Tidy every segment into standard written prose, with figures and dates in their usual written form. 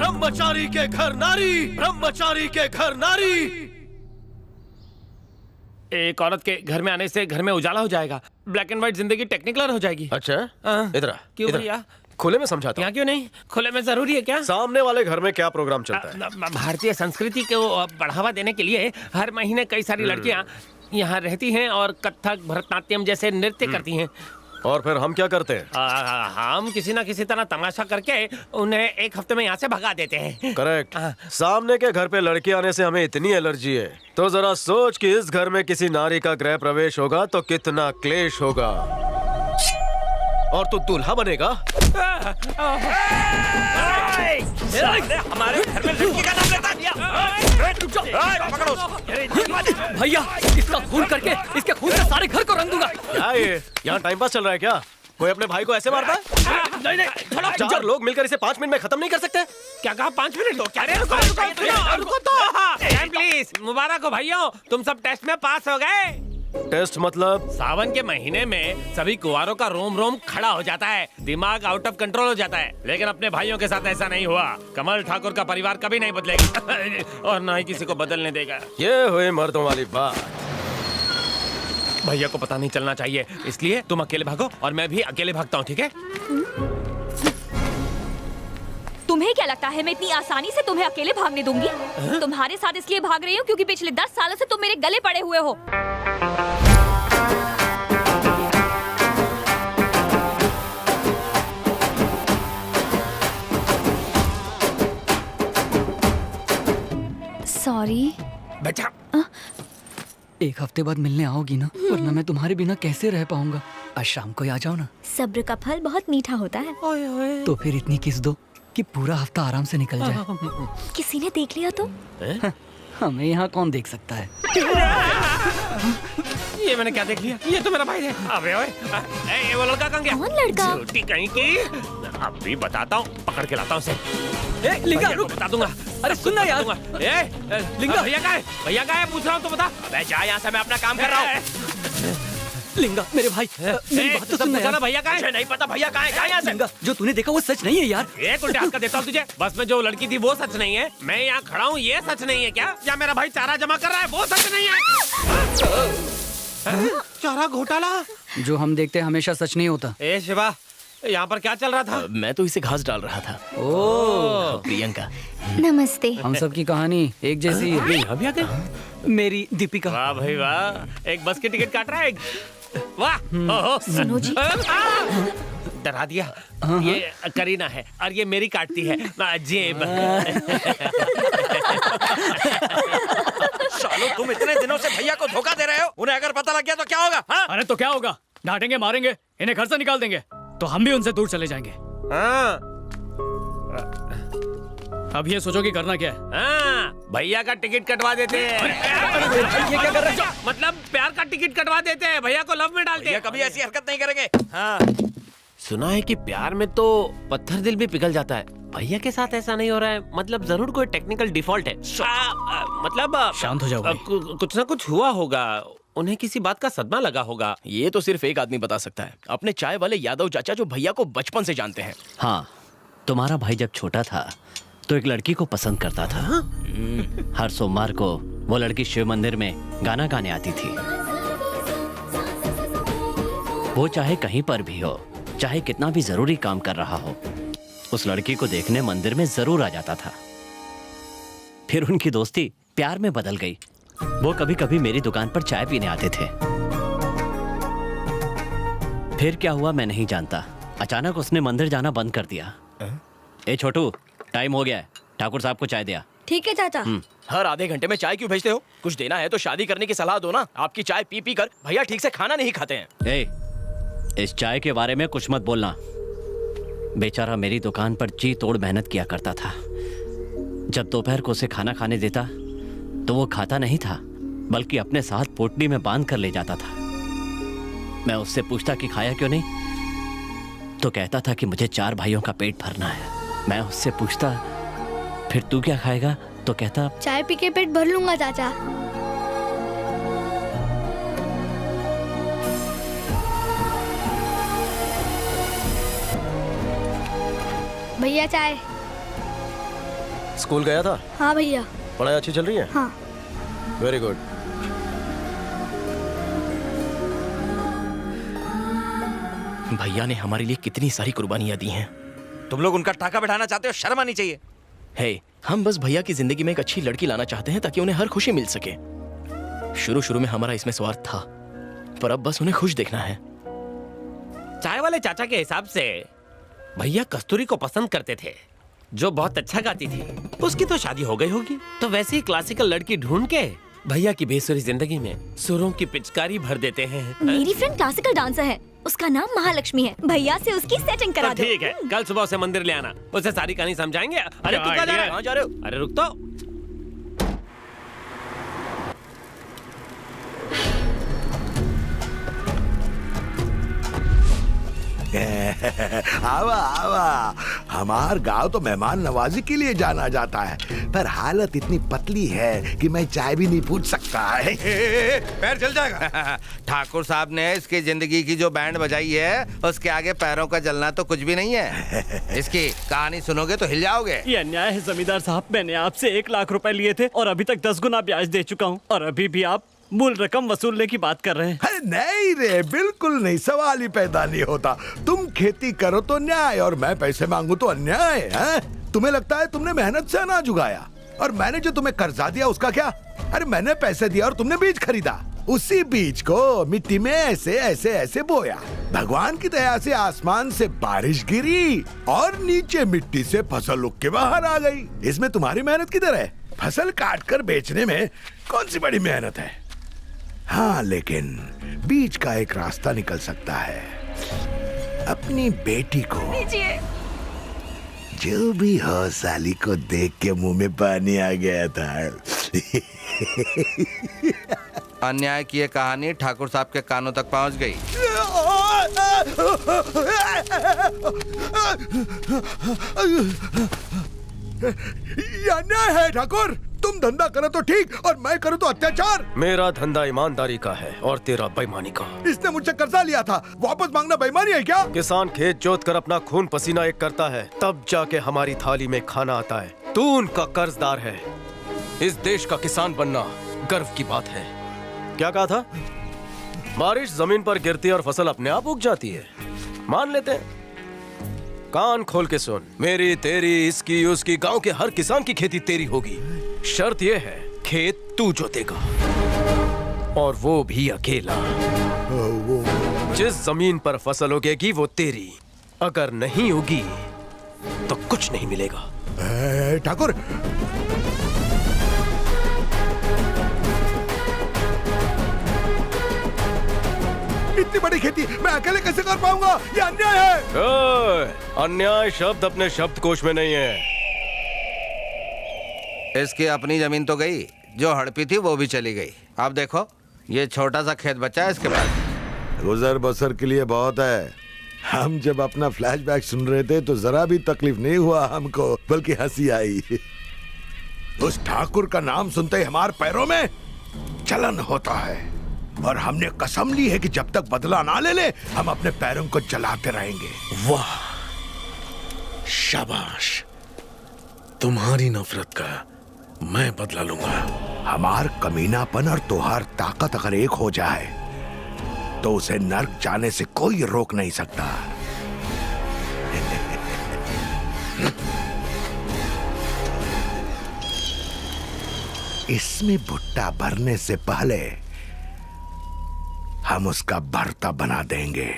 ब्रह्मचारी के घर नारी, ब्रह्मचारी के घर नारी। एक औरत के घर में आने से घर में उजाला हो जाएगा, ब्लैक एंड व्हाइट जिंदगी टेक्निकलर हो जाएगी। अच्छा, इधर आ। क्यों भैया? खुले में समझाता हूं। यहाँ क्यों नहीं? खुले में जरूरी है क्या? सामने वाले घर में क्या प्रोग्राम चलता है? भारतीय संस्कृति को बढ़ावा देने के लिए हर महीने कई सारी लड़कियाँ यहाँ रहती हैं और कथक, भरतनाट्यम जैसे नृत्य करती हैं। और फिर हम क्या करते हैं? हम किसी ना किसी तरह तमाशा करके उन्हें एक हफ्ते में यहाँ से भगा देते हैं। करेक्ट। सामने के घर पे लड़की आने से हमें इतनी एलर्जी है, तो जरा सोच कि इस घर में किसी नारी का गृह प्रवेश होगा तो कितना क्लेश होगा। और तू दूल्हा बनेगा। हमारे घर में लड़की का नाम लेता है। भैया, इसका खून करके इसके खून से सारे घर को रंग दूंगा। क्या ये यहाँ टाइम पास चल रहा है क्या? कोई अपने भाई को ऐसे मारता है? नहीं, चार लोग मिलकर इसे 5 मिनट में खत्म नहीं कर सकते? क्या कहा? 5 मिनट? क्या रे? रुको तो। प्लीज, मुबारक हो भाइयों, तुम सब टेस्ट में पास हो गए। टेस्ट मतलब? सावन के महीने में सभी कुंवारों का रोम रोम खड़ा हो जाता है, दिमाग आउट ऑफ कंट्रोल हो जाता है। लेकिन अपने भाइयों के साथ ऐसा नहीं हुआ। कमल ठाकुर का परिवार कभी नहीं बदलेगा और ना ही किसी को बदलने देगा। ये हुई मर्दों वाली बात। भैया को पता नहीं चलना चाहिए, इसलिए तुम अकेले भागो और मैं भी अकेले भागता हूँ, ठीक है? तुम्हें क्या लगता है मैं इतनी आसानी से तुम्हें अकेले भागने दूंगी? तुम्हारे साथ इसलिए भाग रही हूँ क्योंकि पिछले 10 सालों से तुम मेरे गले पड़े हुए हो। सॉरी बेटा। एक हफ्ते बाद मिलने आओगी ना, वरना मैं तुम्हारे बिना कैसे रह पाऊंगा। आज शाम को ही आ जाओ ना। सब्र का फल बहुत मीठा होता है। तो फिर इतनी किस दो कि पूरा हफ्ता आराम से निकल जाए। किसी ने देख लिया तो? हमें यहाँ कौन देख सकता है? ये मैंने क्या देख लिया? ये तो मेरा भाई है। अबे ओए, वो लड़का कहाँ गया? कौन लड़का? झूठी कहीं की। अभी बताता हूँ, पकड़ के लाता हूँ उसे। लिंगा, रुक, बता दूंगा। अरे सुनना यार। लिंगा, भैया कहाँ है? भैया कहाँ है? पूछ रहा हूँ तो बता। अबे जा यहाँ से, मैं अपना काम कर रहा हूँ। लिंगा मेरे भाई, मेरी बात तो सुनना यार। भैया कहाँ है? मुझे नहीं पता भैया कहाँ है। जा यहाँ से। लिंगा, जो तूने देखा वो सच नहीं है यार। एक उल्टे हाथ का देता हूँ तुझे। बस में जो लड़की थी वो सच नहीं है, मैं यहाँ खड़ा हूँ ये सच नहीं है क्या? या मेरा भाई चारा जमा कर रहा है वो सच नहीं है? चारा घोटाला जो हम देखते हैं हमेशा सच नहीं होता। ए शिवा, यहाँ पर क्या चल रहा था? मैं तो इसे घास डाल रहा था। ओ प्रियंका, नमस्ते। हम सब की कहानी एक जैसी है। यहाँ भी आ गए? मेरी दीपिका। वाह भाई वाह, एक बस की टिकट काट रहा है। वाह, ओहो। सुनो जी। डरा दिया। ये करीना है और ये मेरी काटती है जेब। सालो तुम इतने दिनों से भैया को धोखा दे रहे हो, उन्हें अगर पता लग गया तो क्या होगा? हाँ? अरे तो क्या होगा? डांटेंगे, मारेंगे, इन्हें घर से निकाल देंगे, तो हम भी उनसे दूर चले जाएंगे। हाँ अब ये सोचो कि करना क्या है। हाँ, भैया का टिकट कटवा देते हैं। ये क्या कर रहे हो? मतलब प्यार का टिकट कटवा देते हैं, भैया को लव में डालते भैया हैं। कभी ऐसी हरकत नहीं करेंगे। हाँ। सुना है कि प्यार में तो पत्थर दिल भी पिघल जाता है। भैया के साथ ऐसा नहीं हो रहा है, मतलब जरूर कोई टेक्निकल डिफॉल्ट है। मतलब शांत हो जाओ भाई। कुछ ना कुछ हुआ होगा, उन्हें किसी बात का सदमा लगा होगा। ये तो सिर्फ एक आदमी बता सकता है, अपने चाय वाले यादव चाचा जो भैया को बचपन से जानते हैं। हाँ, तुम्हारा भाई जब छोटा था तो एक लड़की को पसंद करता था। हर सोमवार को वो लड़की शिव मंदिर में गाना गाने आती थी। वो चाहे कहीं पर भी हो, चाहे कितना भी जरूरी काम कर रहा हो, उस लड़की को देखने मंदिर में जरूर आ जाता था। फिर उनकी दोस्ती प्यार में बदल गई। वो कभी कभी मेरी दुकान पर चाय पीने आते थे। फिर क्या हुआ मैं नहीं जानता, अचानक उसने मंदिर जाना बंद कर दिया। ए छोटू, टाइम हो गया है, ठाकुर साहब को चाय दिया। ठीक है चाचा। हर आधे घंटे में चाय क्यों भेजते हो? कुछ देना है तो शादी करने की सलाह दो ना। आपकी चाय पी पी कर भैया ठीक से खाना नहीं खाते हैं। ए, इस चाय के बारे में कुछ मत बोलना। बेचारा मेरी दुकान पर जी तोड़ मेहनत किया करता था। जब दोपहर को उसे खाना खाने देता तो वो खाता नहीं था, बल्कि अपने साथ पोटली में बांध कर ले जाता था। मैं उससे पूछता कि खाया क्यों नहीं, तो कहता था कि मुझे 4 भाइयों का पेट भरना है। मैं उससे पूछता फिर तू क्या खाएगा, तो कहता चाय पी के पेट भर लूंगा चाचा। भैया चाय। स्कूल गया था? हाँ भैया। पढ़ाई अच्छी चल रही है? हाँ। Very good. भैया ने हमारे लिए कितनी सारी कुर्बानियां दी हैं। तुम लोग उनका टाका बैठाना चाहते हो, शर्म आनी चाहिए। हे, हम बस भैया की जिंदगी में एक अच्छी लड़की लाना चाहते हैं ताकि उन्हें हर खुशी मिल सके। शुरू में हमारा इसमें स्वार्थ था, पर अब बस उन्हें खुश देखना है। चाय वाले चाचा के हिसाब से भैया कस्तूरी को पसंद करते थे, जो बहुत अच्छा गाती थी। उसकी तो शादी हो गई होगी, तो वैसी ही क्लासिकल लड़की ढूंढ के भैया की बेसुरी जिंदगी में सुरों की पिचकारी भर देते हैं। मेरी फ्रेंड क्लासिकल डांसर है, उसका नाम महालक्ष्मी है। भैया से उसकी सेटिंग करा तो दो। ठीक है, कल सुबह उसे मंदिर ले आना, उसे सारी कहानी समझाएंगे। अरे तू कहाँ जा रहा है? कहाँ जा रहे हो? अरे रुक तो। आवा आवा, हमार गांव तो मेहमान नवाजी के लिए जाना जाता है, पर हालत इतनी पतली है कि मैं चाय भी नहीं पूछ सकता है। पैर चल जाएगा। ठाकुर साहब ने इसकी जिंदगी की जो बैंड बजाई है, उसके आगे पैरों का जलना तो कुछ भी नहीं है। इसकी कहानी सुनोगे तो हिल जाओगे। ये अन्याय है जमींदार साहब। मैंने आपसे 1 लाख रुपए लिए थे और अभी तक 10 गुना ब्याज दे चुका हूँ, और अभी भी आप मूल रकम वसूलने की बात कर रहे हैं। अरे नहीं रे, बिल्कुल नहीं, सवाल ही पैदा नहीं होता। तुम खेती करो तो न्याय, और मैं पैसे मांगू तो अन्याय है? तुम्हें लगता है तुमने मेहनत से अनाज उगाया, और मैंने जो तुम्हें कर्जा दिया उसका क्या? अरे मैंने पैसे दिया और तुमने बीज खरीदा, उसी बीज को मिट्टी में ऐसे ऐसे ऐसे बोया। भगवान की दया से आसमान से बारिश गिरी और नीचे मिट्टी से फसल उग के बाहर आ गई। इसमें तुम्हारी मेहनत किधर है? फसल काट कर बेचने में कौन सी बड़ी मेहनत है? हाँ, लेकिन बीच का एक रास्ता निकल सकता है। अपनी बेटी को, जो भी हो, साली को देख के मुंह में पानी आ गया था। अन्याय की ये कहानी ठाकुर साहब के कानों तक पहुंच गई। ये अन्याय है ठाकुर। तुम धंधा करो तो ठीक, और मैं करूँ तो अत्याचार। मेरा धंधा ईमानदारी का है और तेरा बेईमानी का। इसने मुझसे कर्जा लिया था, वापस मांगना बेईमानी है क्या? किसान खेत जोत कर अपना खून पसीना एक करता है, तब जाके हमारी थाली में खाना आता है। तू उनका कर्जदार है। इस देश का किसान बनना गर्व की बात है। क्या कहा था? बारिश जमीन पर गिरती है और फसल अपने आप उग जाती है। मान लेते हैं। कान खोल के सुन, मेरी तेरी इसकी उसकी गांव के हर किसान की खेती तेरी होगी। शर्त यह है, खेत तू जोतेगा, और वो भी अकेला। जिस जमीन पर फसल उगेगी वो तेरी, अगर नहीं उगी तो कुछ नहीं मिलेगा। ठाकुर, इतनी बड़ी खेती मैं अकेले कैसे कर पाऊंगा? ये अन्याय है। अन्याय शब्द अपने शब्दकोश में नहीं है। इसकी अपनी जमीन तो गई, जो हड़पी थी वो भी चली गई। अब देखो, ये छोटा सा खेत बचा है इसके पास। गुजर बसर के लिए बहुत है। हम जब अपना फ्लैशबैक सुन रहे थे तो जरा भी तकलीफ नहीं हुआ हमको, बल्कि हंसी आई। उस ठाकुर का नाम सुनते ही हमारे पैरों में जलन होता है, और हमने कसम ली है कि जब तक बदला ना ले ले, हम अपने पैरों को जलाते रहेंगे। वाह, शाबाश। तुम्हारी नफरत का मैं बदला लूंगा। हमार कमीनापन और तुहार ताकत अगर एक हो जाए तो उसे नर्क जाने से कोई रोक नहीं सकता। इसमें भुट्टा भरने से पहले हम उसका भरता बना देंगे।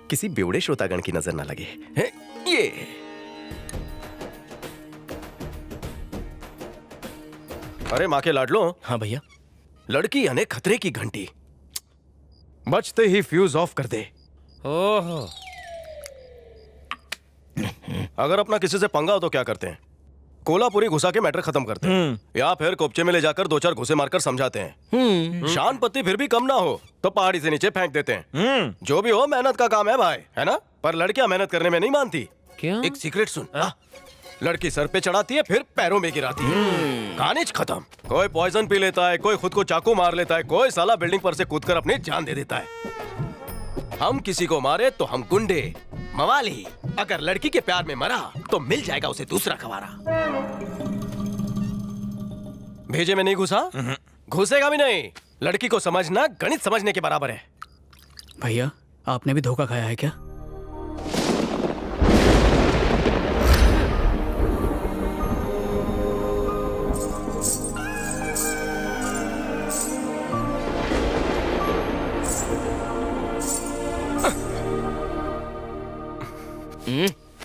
किसी बेवड़े श्रोतागण की नजर ना लगे। ये अरे माँ के लाडलो। हाँ भैया। लड़की यानी खतरे की घंटी, बचते ही फ्यूज ऑफ कर दे। ओहो। अगर अपना किसी से पंगा हो तो क्या करते हैं? कोलापुरी घुसा के मैटर खत्म करते हैं, या फिर कोपचे में ले जाकर 2-4 घुसे मारकर समझाते हैं। शान पत्ती फिर भी कम ना हो तो पहाड़ी से नीचे फेंक देते हैं। जो भी हो, मेहनत का काम है भाई, है ना? पर लड़कियां मेहनत करने में नहीं मानती। क्यों? एक सीक्रेट सुन। लड़की सर पे चढ़ाती है फिर पैरों में गिराती है। कहानी खत्म। कोई पॉइजन पी लेता है, कोई खुद को चाकू मार लेता है, कोई साला बिल्डिंग पर से कूदकर अपनी जान दे देता है। हम किसी को मारे तो हम गुंडे मवाली, अगर लड़की के प्यार में मरा तो मिल जाएगा उसे दूसरा खवारा। भेजे में नहीं घुसा, घुसेगा भी नहीं। लड़की को समझना गणित समझने के बराबर है। भैया आपने भी धोखा खाया है क्या?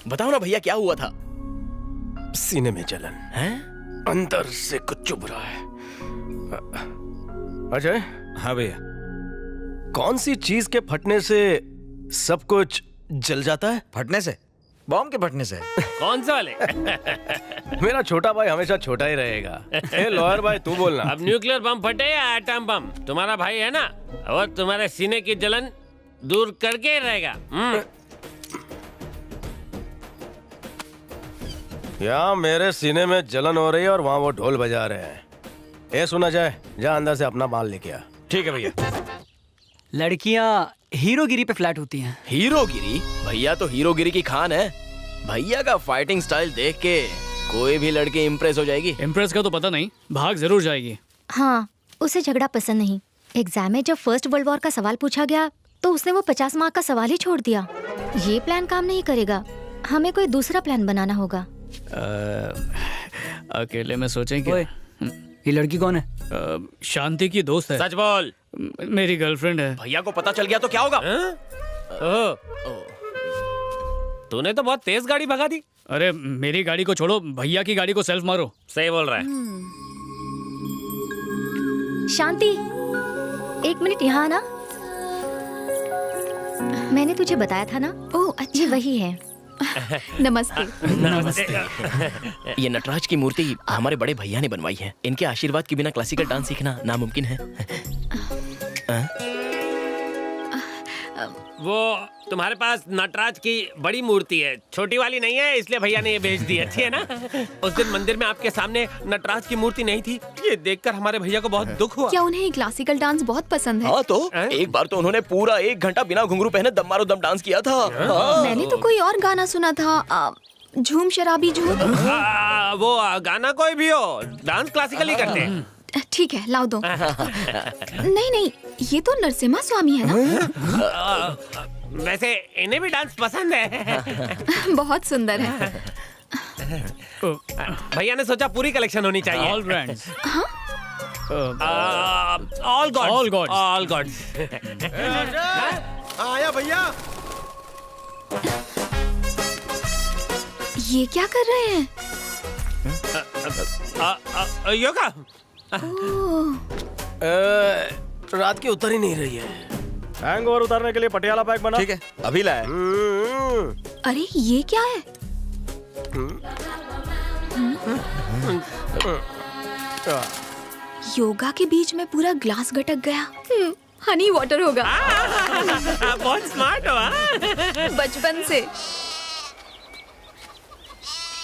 बताओ ना भैया क्या हुआ था? सीने में जलन हैं? अंदर से कुछ चुभ रहा है। अजय, हाँ भैया। कौन सी चीज के फटने से सब कुछ जल जाता है? फटने से? बॉम्ब के फटने से। कौन सा वाले? मेरा छोटा भाई हमेशा छोटा ही रहेगा। ए लॉयर भाई तू बोलना। अब न्यूक्लियर बम फटे या एटम बम, तुम्हारा भाई है ना, और तुम्हारे सीने की जलन दूर करके ही रहेगा। यहाँ मेरे सीने में जलन हो रही है और वहाँ वो ढोल बजा रहे हैं। ये सुना जाए, जा अंदर से अपना माल लेके आ। ठीक है भैया। लड़कियाँ हीरोगिरी पे फ्लैट होती हैं। हीरोगिरी? भैया तो हीरोगिरी की खान है। भैया का फाइटिंग स्टाइल देख के कोई भी लड़की इम्प्रेस हो जाएगी। इम्प्रेस का तो पता नहीं, भाग जरूर जाएगी। हाँ, उसे झगड़ा पसंद नहीं। एग्जाम में जब फर्स्ट वर्ल्ड वॉर का सवाल पूछा गया तो उसने वो 50 मार्क का सवाल ही छोड़ दिया। ये प्लान काम नहीं करेगा, हमें कोई दूसरा प्लान बनाना होगा। अकेले में सोचें कि ये लड़की कौन है? शांति की दोस्त है। सच बोल। मेरी गर्लफ्रेंड है। भैया को पता चल गया तो क्या होगा? तूने तो बहुत तेज गाड़ी भगा दी। अरे मेरी गाड़ी को छोड़ो, भैया की गाड़ी को सेल्फ मारो। सही बोल रहा है। शांति, 1 मिनट यहाँ आना। मैंने तुझे बताया था ना। ओह अच्छा, वही है। नमस्ते। ये नटराज की मूर्ति हमारे बड़े भैया ने बनवाई है। इनके आशीर्वाद के बिना क्लासिकल डांस सीखना नामुमकिन है। वो तुम्हारे पास नटराज की बड़ी मूर्ति है, छोटी वाली नहीं है, इसलिए भैया ने ये भेज दी। अच्छी है ना? उस दिन मंदिर में आपके सामने नटराज की मूर्ति नहीं थी, ये देखकर हमारे भैया को बहुत दुख हुआ। क्या उन्हें क्लासिकल डांस बहुत पसंद है? हाँ तो एक बार तो उन्होंने पूरा 1 घंटा बिना घुंघरू पहने दम मारो दम डांस किया था। मैंने तो कोई और गाना सुना था, झूम शराबी झूम। वो गाना कोई भी हो, डांस क्लासिकल ही करते हैं। ठीक है, लाओ दो। नहीं नहीं, ये तो नरसिम्हा स्वामी है ना? वैसे इन्हें भी डांस पसंद है। बहुत सुंदर है। भैया ने सोचा पूरी कलेक्शन होनी चाहिए। All brands. All gods. All gods. All gods. आया भैया। ये क्या कर रहे हैं? योगा। रात की उतर ही नहीं रही है। हैंगओवर उतारने के लिए पटियाला पैक बना। ठीक है, अभी लाया। अरे ये क्या है? योगा के बीच में पूरा ग्लास गटक गया। हनी वाटर होगा। बहुत स्मार्ट हो। बचपन से।